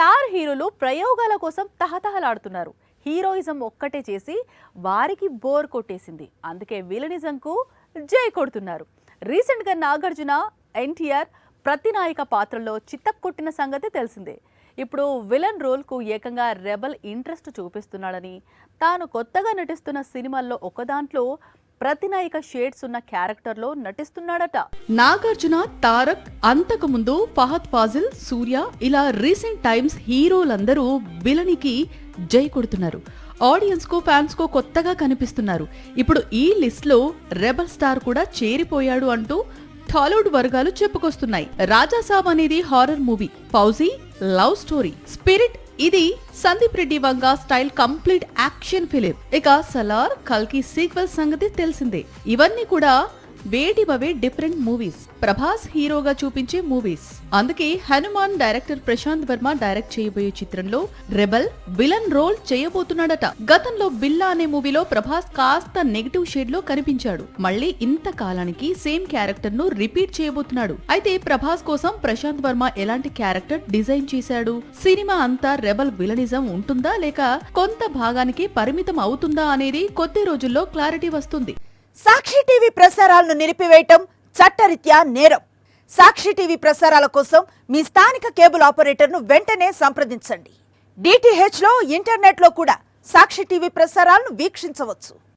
Star హీరోలు ప్రయోగాల కోసం తహతహలాడుతున్నారు. హీరోయిజం ఒక్కటే చేసి వారికి బోర్ కొట్టేసింది. అందుకే విలనిజంకు జై కొడుతున్నారు. రీసెంట్ గా నాగార్జున, ఎన్టీఆర్ ప్రతినాయక పాత్రలో చిత్తకొట్టిన సంగతి తెలిసిందే. ఇప్పుడు విలన్ రోల్ కు ఏకంగా రెబల్ ఇంట్రెస్ట్ చూపిస్తున్నాడని, తాను కొత్తగా నటిస్తున్న సినిమాల్లో ఒకదాంట్లో ప్రతినాయక షేడ్స్ ఉన్న క్యారెక్టర్ లో నటిస్తున్నాడట. నాగార్జున, తారక్, అంతకు ముందు ఫహద్ ఫాజిల్, సూర్య ఇలా రీసెంట్ టైమ్స్ హీరోలందరూ విలనికి జై కొడుతున్నారు. ఆడియన్స్ కు, ఫ్యాన్స్ కు కొత్తగా కనిపిస్తున్నారు. ఇప్పుడు ఈ లిస్ట్ లో రెబల్ స్టార్ కూడా చేరిపోయాడు అంటూ టాలీవుడ్ వర్గాలు చెప్పుకొస్తున్నాయి. రాజాసాబ్ అనేది horror movie, fauji love story, spirit ఇది Sandeep Reddy Vanga style complete action film. ఇక సలార్, కల్కి సీక్వెల్ సంగతి తెలిసిందే. ఇవన్నీ కూడా వేటివవే డిఫరెంట్ మూవీస్, ప్రభాస్ హీరోగా చూపించే మూవీస్. అందుకే హనుమాన్ డైరెక్టర్ ప్రశాంత్ వర్మ డైరెక్ట్ చేయబోయే చిత్రంలో రెబల్ విలన్ రోల్ చేయబోతున్నాడట. గతంలో బిల్లా అనే మూవీలో ప్రభాస్ కాస్త నెగటివ్ షేడ్ లో కనిపించాడు. మళ్ళీ ఇంత కాలానికి సేమ్ క్యారెక్టర్ ను రిపీట్ చేయబోతున్నాడు. అయితే ప్రభాస్ కోసం ప్రశాంత్ వర్మ ఎలాంటి క్యారెక్టర్ డిజైన్ చేశాడు? సినిమా అంతా రెబల్ విలనిజం ఉంటుందా లేక కొంత భాగానికి పరిమితం అవుతుందా అనేది కొద్ది రోజుల్లో క్లారిటీ వస్తుంది. సాక్షి టీవీ ప్రసారాలను నిలిపివేయటం చట్టరీత్యా నేరం. సాక్షి టీవీ ప్రసారాల కోసం మీ స్థానిక కేబుల్ ఆపరేటర్ను వెంటనే సంప్రదించండి. DTH లో, ఇంటర్నెట్ లో కూడా సాక్షి టీవీ ప్రసారాలను వీక్షించవచ్చు.